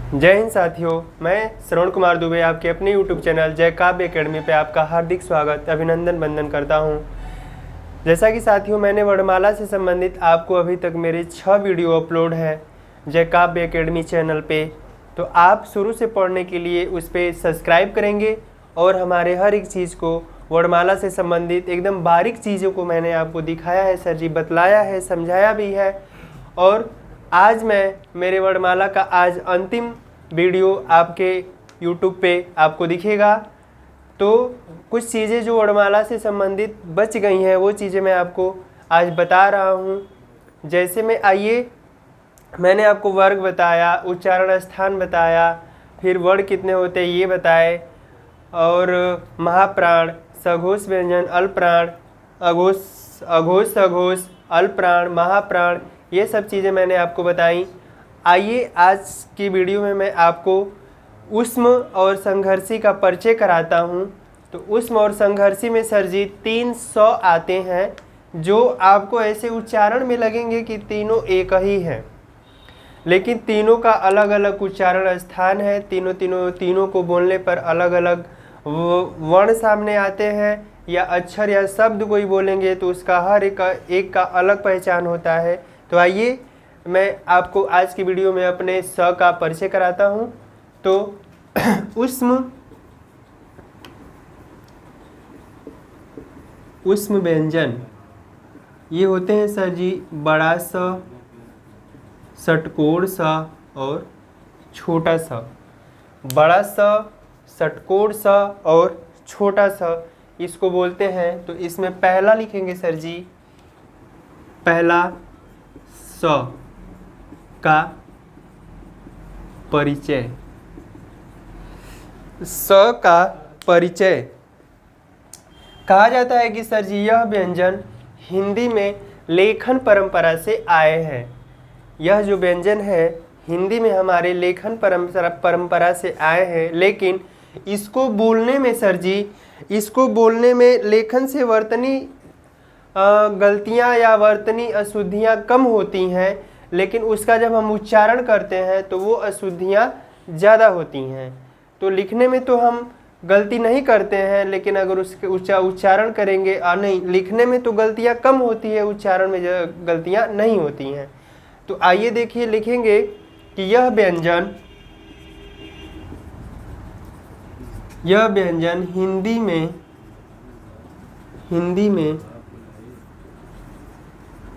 जय हिंद साथियों, मैं श्रवण कुमार दुबे आपके अपने YouTube चैनल जय काव्य एकेडमी पे आपका हार्दिक स्वागत अभिनंदन वंदन करता हूँ। जैसा कि साथियों मैंने वर्णमाला से संबंधित आपको अभी तक मेरे 6 वीडियो अपलोड है जय काव्य एकेडमी चैनल पे, तो आप शुरू से पढ़ने के लिए उस पर सब्सक्राइब करेंगे और हमारे हर एक चीज़ को वर्णमाला से संबंधित एकदम बारीक चीज़ों को मैंने आपको दिखाया है सर जी, बतलाया है, समझाया भी है। और आज मैं मेरे वर्णमाला का आज अंतिम वीडियो आपके YouTube पे आपको दिखेगा। तो कुछ चीज़ें जो वर्णमाला से संबंधित बच गई हैं वो चीज़ें मैं आपको आज बता रहा हूँ। जैसे में आइए, मैंने आपको वर्ग बताया, उच्चारण स्थान बताया, फिर वर्ण कितने होते हैं ये बताए, और महाप्राण, सघोष व्यंजन, अल्पप्राण, अघोष सघोष, अल्पप्राण, महाप्राण, ये सब चीज़ें मैंने आपको बताई। आइए आज की वीडियो में मैं आपको ऊष्म और संघर्षी का परिचय कराता हूँ। तो ऊष्म और संघर्षी में सर जी 300 आते हैं जो आपको ऐसे उच्चारण में लगेंगे कि तीनों एक ही हैं, लेकिन तीनों का अलग अलग उच्चारण स्थान है। तीनों को बोलने पर अलग अलग वर्ण सामने आते हैं, या अक्षर या शब्द कोई बोलेंगे तो उसका हर एक का अलग पहचान होता है। तो आइए मैं आपको आज की वीडियो में अपने स का परिचय कराता हूँ। तो ऊष्म व्यंजन ये होते हैं सर जी बड़ा स, षटकोण स और छोटा स। बड़ा स, षटकोण स और छोटा स इसको बोलते हैं। तो इसमें पहला लिखेंगे सर जी, पहला स का परिचय। स का परिचय कहा जाता है कि सर जी यह व्यंजन हिंदी में लेखन परंपरा से आए हैं। यह जो व्यंजन है हिंदी में हमारे लेखन परंपरा से आए हैं, लेकिन इसको बोलने में सर जी, इसको बोलने में लेखन से वर्तनी गलतियां या वर्तनी अशुद्धियां कम होती हैं, लेकिन उसका जब हम उच्चारण करते हैं तो वो अशुद्धियां ज़्यादा होती हैं। तो लिखने में तो हम गलती नहीं करते हैं, लेकिन अगर उसके उच्चारण करेंगे नहीं, लिखने में तो गलतियां कम होती है, उच्चारण में गलतियां नहीं होती हैं। तो आइए देखिए, लिखेंगे कि यह व्यंजन हिंदी में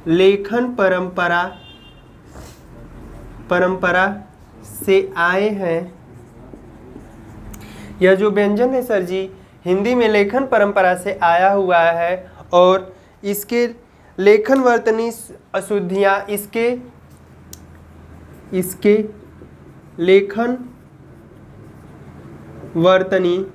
लेखन परंपरा से आए हैं। यह जो व्यंजन है सर जी हिंदी में लेखन परंपरा से आया हुआ है, और इसके लेखन वर्तनी अशुद्धियां इसके लेखन वर्तनी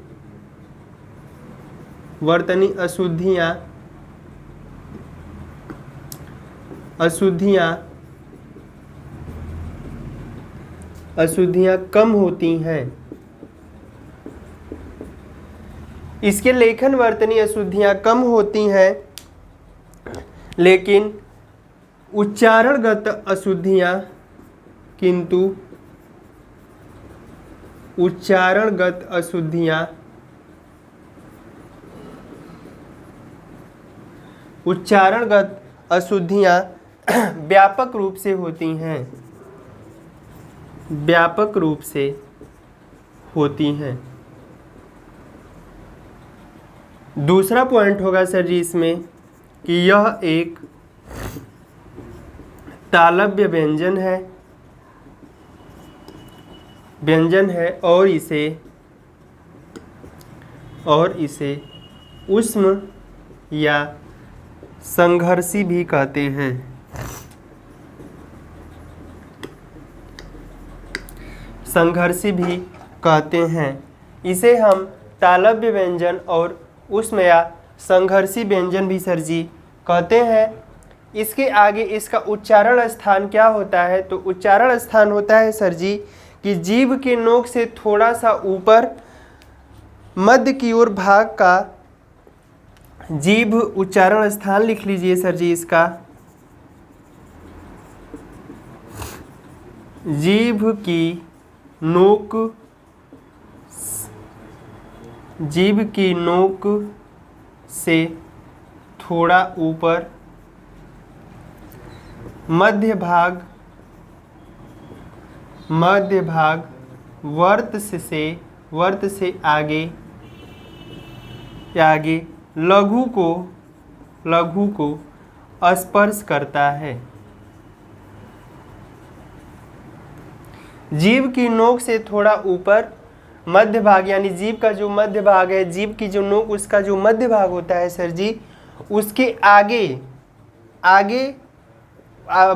अशुद्धियां कम होती हैं। इसके लेखन वर्तनी अशुद्धियां कम होती हैं, लेकिन उच्चारणगत अशुद्धियां व्यापक रूप से होती हैं। दूसरा पॉइंट होगा सर जी इसमें कि यह एक तालव्य व्यंजन है और इसे ऊष्म या संघर्षी भी कहते हैं। इसे हम तालव्य व्यंजन और ऊष्म या संघर्षी व्यंजन भी सर जी कहते हैं। इसके आगे इसका उच्चारण स्थान क्या होता है? तो उच्चारण स्थान होता है सर जी कि जीभ के नोक से थोड़ा सा ऊपर मध्य की ओर भाग का जीभ उच्चारण स्थान लिख लीजिए सर जी। इसका जीभ की नोक, जीभ की नोक से थोड़ा ऊपर, मध्य भाग वर्त से आगे लघु को स्पर्श करता है। जीभ की नोक से थोड़ा ऊपर, मध्य भाग यानी जीभ का जो मध्य भाग है, जीभ की जो नोक उसका जो मध्य भाग होता है सर जी, उसके आगे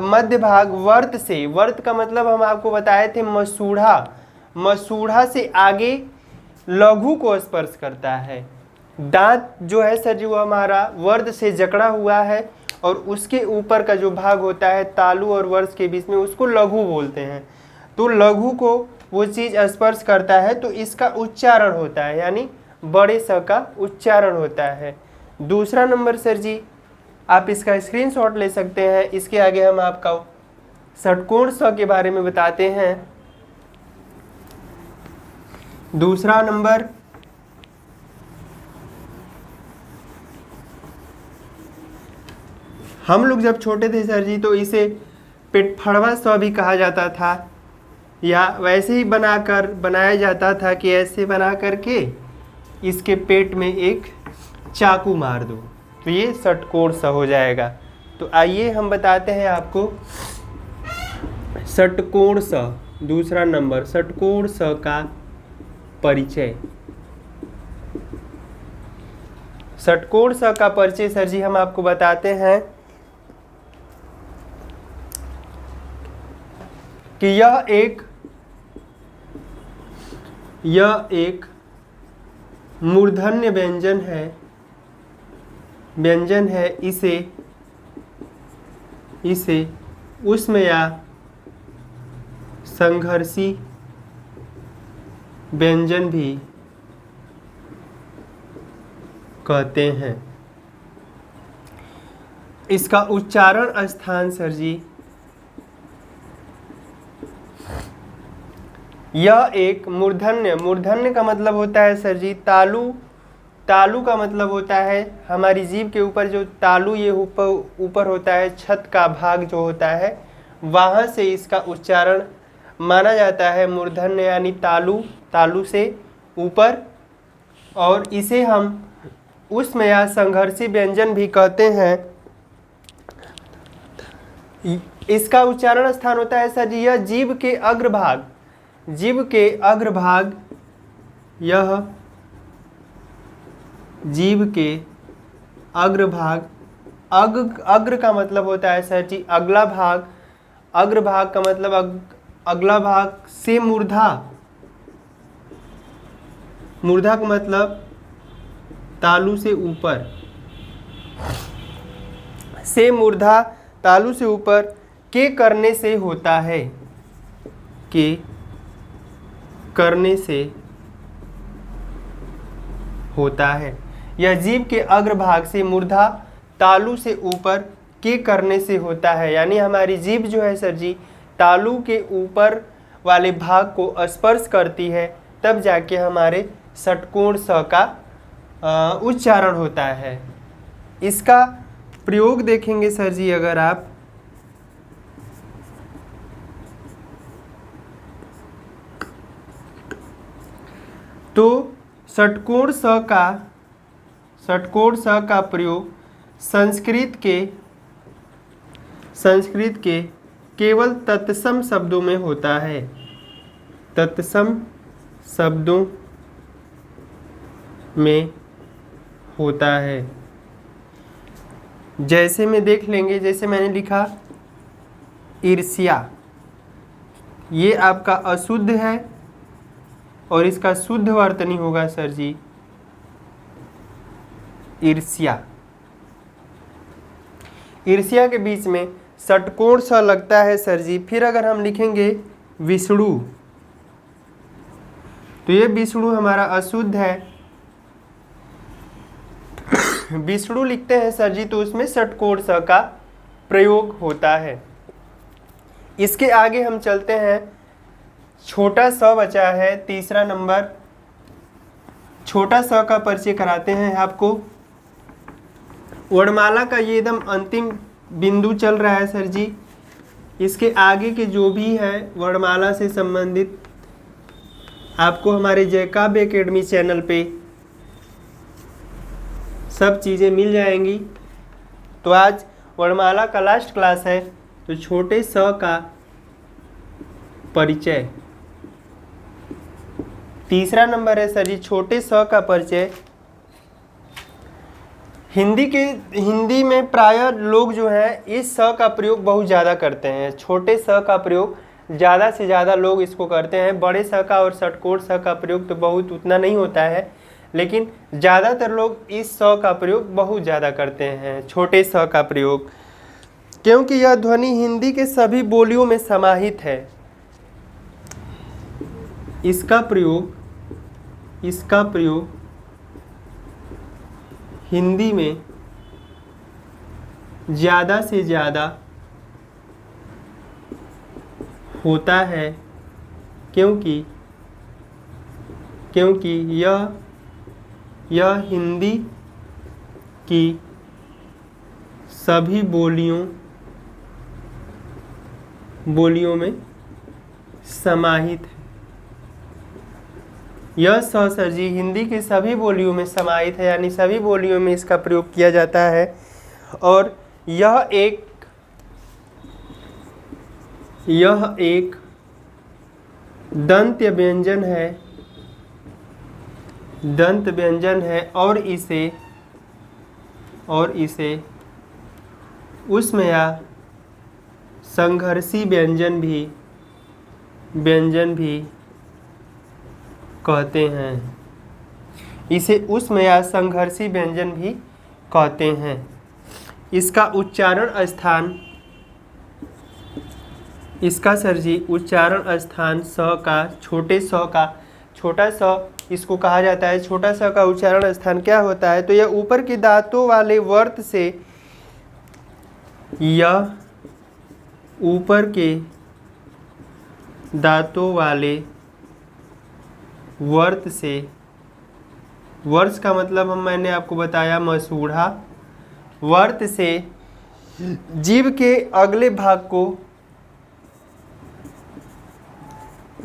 मध्य भाग वर्त का मतलब हम आपको बताए थे मसूढ़ा से आगे लघु को स्पर्श करता है। दांत जो है सर जी वो हमारा वर्त से जकड़ा हुआ है और उसके ऊपर का जो भाग होता है तालु और वर्ष के बीच में, उसको लघु बोलते हैं। तो लघु को वो चीज स्पर्श करता है तो इसका उच्चारण होता है, यानी बड़े स का उच्चारण होता है। दूसरा नंबर सर जी आप इसका स्क्रीनशॉट ले सकते हैं। इसके आगे हम आपका षटकोण स के बारे में बताते हैं। दूसरा नंबर हम लोग जब छोटे थे सर जी तो इसे पेटफड़वा स भी कहा जाता था, या वैसे ही बनाया जाता था कि ऐसे बना करके इसके पेट में एक चाकू मार दो तो ये षटकोण स हो जाएगा। तो आइए हम बताते हैं आपको षटकोण स। दूसरा नंबर षटकोण स का परिचय। षटकोण स का परिचय सर जी हम आपको बताते हैं कि यह एक मूर्धन्य व्यंजन है। इसे ऊष्म या संघर्षी व्यंजन भी कहते हैं। इसका उच्चारण स्थान सर जी, यह एक मूर्धन्य का मतलब होता है सर जी तालु का मतलब होता है हमारी जीभ के ऊपर जो तालु ये ऊपर होता है, छत का भाग जो होता है वहाँ से इसका उच्चारण माना जाता है मूर्धन्य, यानी तालु से ऊपर। और इसे हम ऊष्म या संघर्षी व्यंजन भी कहते हैं। इसका उच्चारण स्थान होता है सर जी, यह जीभ के अग्रभाग यह जीभ के अग्रभाग, अग्र का मतलब होता है सर जी अगला भाग, अग्रभाग का मतलब अगला भाग से मूर्धा का मतलब तालु से ऊपर, से मूर्धा तालु से ऊपर के करने से होता है, के करने से होता है। यह जीभ के अग्रभाग से मूर्धा तालु से ऊपर के करने से होता है, यानी हमारी जीभ जो है सर जी तालु के ऊपर वाले भाग को स्पर्श करती है, तब जाके हमारे षटकोण स का उच्चारण होता है। इसका प्रयोग देखेंगे सर जी अगर आप, तो षटकोण स का प्रयोग संस्कृत के केवल तत्सम शब्दों में होता है। तत्सम शब्दों में होता है। जैसे में देख लेंगे, जैसे मैंने लिखा ईर्ष्या, ये आपका अशुद्ध है और इसका शुद्ध वर्तनी होगा सर जी ईर्ष्या। ईर्ष्या के बीच में षटकोण स लगता है सर जी। फिर अगर हम लिखेंगे विष्णु, तो ये विष्णु हमारा अशुद्ध है। विष्णु लिखते हैं सर जी तो उसमें षटकोण स का प्रयोग होता है। इसके आगे हम चलते हैं छोटा स बचा है तीसरा नंबर। छोटा स का परिचय कराते हैं आपको। वर्णमाला का ये एकदम अंतिम बिंदु चल रहा है सर जी। इसके आगे के जो भी है वर्णमाला से संबंधित आपको हमारे जय काव्य एकेडमी चैनल पे सब चीज़ें मिल जाएंगी। तो आज वर्णमाला का लास्ट क्लास है, तो छोटे स का परिचय तीसरा नंबर है सर जी। छोटे स का परिचय हिंदी में प्रायः लोग जो है इस स का प्रयोग बहुत ज़्यादा करते हैं। छोटे स का प्रयोग ज़्यादा से ज़्यादा लोग इसको करते हैं। बड़े स का और षटकोण स का प्रयोग तो बहुत उतना नहीं होता है, लेकिन ज़्यादातर लोग इस स का प्रयोग बहुत ज़्यादा करते हैं, छोटे स का प्रयोग, क्योंकि यह ध्वनि हिंदी के सभी बोलियों में समाहित है। इसका प्रयोग हिंदी में ज़्यादा से ज़्यादा होता है, क्योंकि यह हिंदी की सभी बोलियों में समाहित है। यह स सर जी हिंदी की सभी बोलियों में समाहित है, यानी सभी बोलियों में इसका प्रयोग किया जाता है। और यह एक दंत व्यंजन है और इसे उष्म या संघर्षी व्यंजन भी कहते हैं। इसे उष्म या संघर्षी व्यंजन भी कहते हैं। इसका उच्चारण स्थान स का, छोटा स इसको कहा जाता है। छोटा स का उच्चारण स्थान क्या होता है? तो यह ऊपर के दांतों वाले वर्त से वर्ष का मतलब मैंने आपको बताया मसूढ़ा। वर्त से जीभ के अगले भाग को,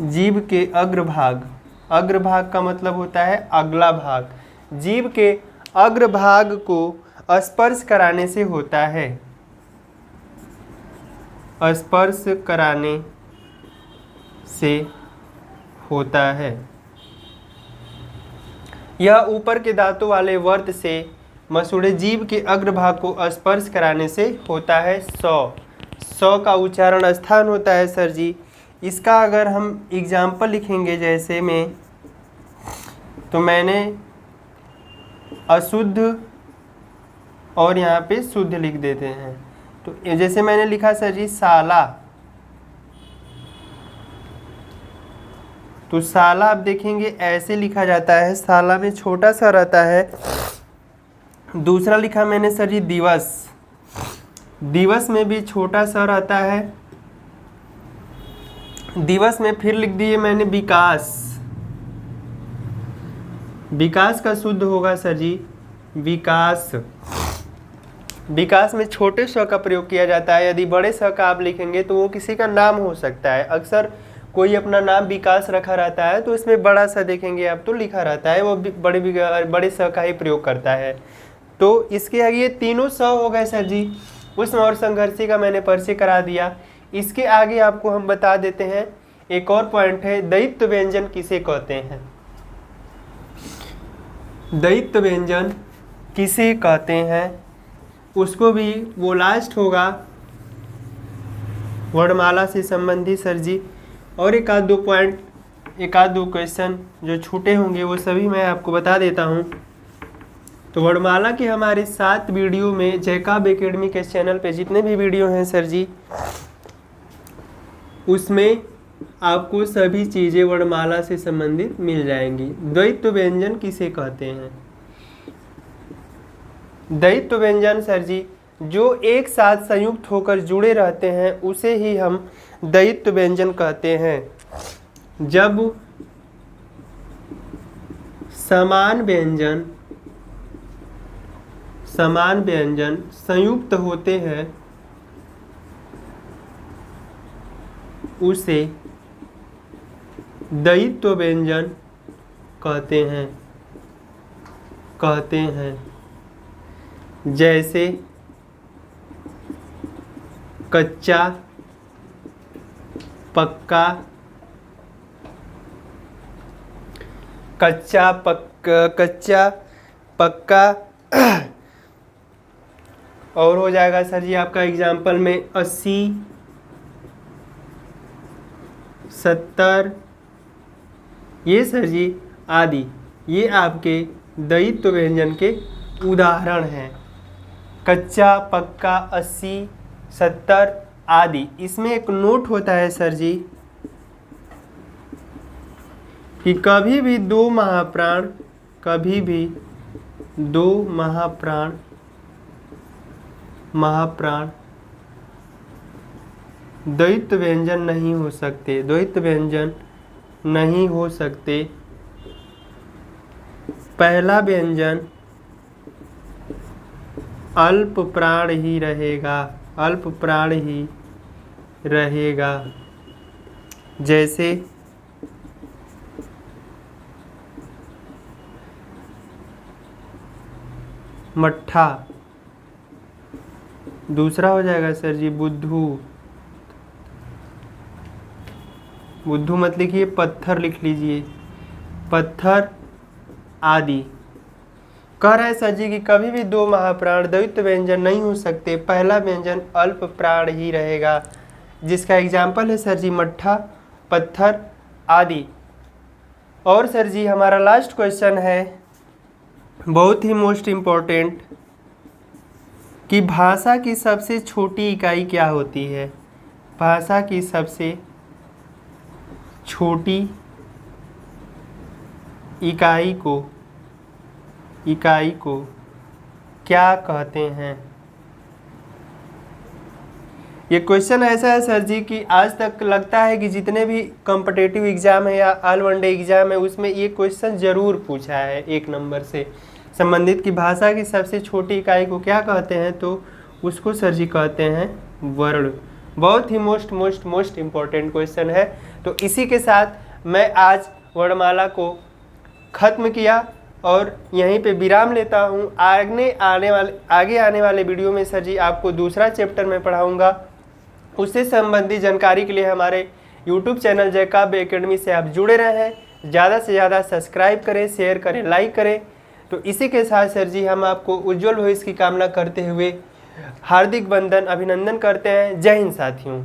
जीभ के अग्रभाग का मतलब होता है अगला भाग। जीभ के अग्रभाग को स्पर्श कराने से होता है। स्पर्श कराने से होता है। यह ऊपर के दांतों वाले वर्त से मसूड़े जीभ के अग्रभाग को स्पर्श कराने से होता है। सौ का उच्चारण स्थान होता है सर जी। इसका अगर हम एग्जाम्पल लिखेंगे जैसे में, तो मैंने अशुद्ध और यहाँ पे शुद्ध लिख देते हैं। तो जैसे मैंने लिखा सर जी साला, तो साला आप देखेंगे ऐसे लिखा जाता है। साला में छोटा सा रहता है। दूसरा लिखा मैंने सर जी दिवस, दिवस में भी छोटा सा रहता है। दिवस में फिर लिख दिए मैंने विकास, विकास का शुद्ध होगा सर जी विकास। विकास में छोटे स का प्रयोग किया जाता है। यदि बड़े स का आप लिखेंगे तो वो किसी का नाम हो सकता है। अक्सर कोई अपना नाम विकास रखा रहता है तो इसमें बड़ा सा देखेंगे आप तो लिखा रहता है, वो बड़े स का ही प्रयोग करता है। तो इसके आगे ये तीनों स हो गए सर जी। उष्म और संघर्षी का मैंने परिचय करा दिया। इसके आगे आपको हम बता देते हैं एक और पॉइंट है, द्वैत्व व्यंजन किसे कहते हैं। द्वैत्व व्यंजन किसे कहते हैं उसको भी वो लास्ट होगा वर्णमाला से संबंधित सर जी। और एक आध दो पॉइंट, एक आध दो क्वेश्चन जो छूटे होंगे वो सभी मैं आपको बता देता हूँ। तो वर्णमाला के हमारे 7 वीडियो में जय काव्य एकेडमी के चैनल पे जितने भी वीडियो हैं सर जी, उसमें आपको सभी चीज़ें वर्णमाला से संबंधित मिल जाएंगी। द्वैत्व व्यंजन किसे कहते हैं? द्वैत्व व्यंजन सर जी जो एक साथ संयुक्त होकर जुड़े रहते हैं उसे ही हम द्वैत्व व्यंजन कहते हैं। जब समान व्यंजन संयुक्त होते हैं उसे द्वैत व्यंजन कहते हैं। जैसे कच्चा पक्का, कच्चा पक्का और हो जाएगा सर जी आपका एग्जाम्पल में 80, 70, ये सर जी आदि, ये आपके द्वैत व्यंजन के उदाहरण हैं। कच्चा पक्का, 80, 70 आदि। इसमें एक नोट होता है सर जी कि कभी भी दो महाप्राण द्वैत व्यंजन नहीं हो सकते। पहला व्यंजन अल्प प्राण ही रहेगा। जैसे मट्ठा। दूसरा हो जाएगा सर जी बुद्धू मत लिखिए, पत्थर लिख लीजिए, पत्थर आदि। कह रहा है सर जी कि कभी भी दो महाप्राण द्वैत व्यंजन नहीं हो सकते, पहला व्यंजन अल्प प्राण ही रहेगा, जिसका एग्जाम्पल है सर जी मट्ठा, पत्थर आदि। और सर जी हमारा लास्ट क्वेश्चन है बहुत ही मोस्ट इम्पोर्टेंट कि भाषा की सबसे छोटी इकाई क्या होती है? भाषा की सबसे छोटी इकाई को क्या कहते हैं? ये क्वेश्चन ऐसा है सर जी कि आज तक लगता है कि जितने भी कॉम्पिटिटिव एग्जाम है या ऑल वनडे एग्जाम है उसमें ये क्वेश्चन जरूर पूछा है 1 नंबर से संबंधित कि भाषा की सबसे छोटी इकाई को क्या कहते हैं, तो उसको सर जी कहते हैं वर्ण। बहुत ही मोस्ट इम्पॉर्टेंट क्वेश्चन है। तो इसी के साथ मैं आज वर्णमाला को ख़त्म किया और यहीं पे विराम लेता हूँ। आगे आने वाले वीडियो में सर जी आपको दूसरा चैप्टर में पढ़ाऊँगा। उससे संबंधित जानकारी के लिए हमारे YouTube चैनल जय काव्य एकेडमी से आप जुड़े रहें। ज़्यादा से ज़्यादा सब्सक्राइब करें, शेयर करें, लाइक करें। तो इसी के साथ सर जी हम आपको उज्जवल भविष्य की कामना करते हुए हार्दिक वंदन, अभिनंदन करते हैं। जय हिंद साथियों।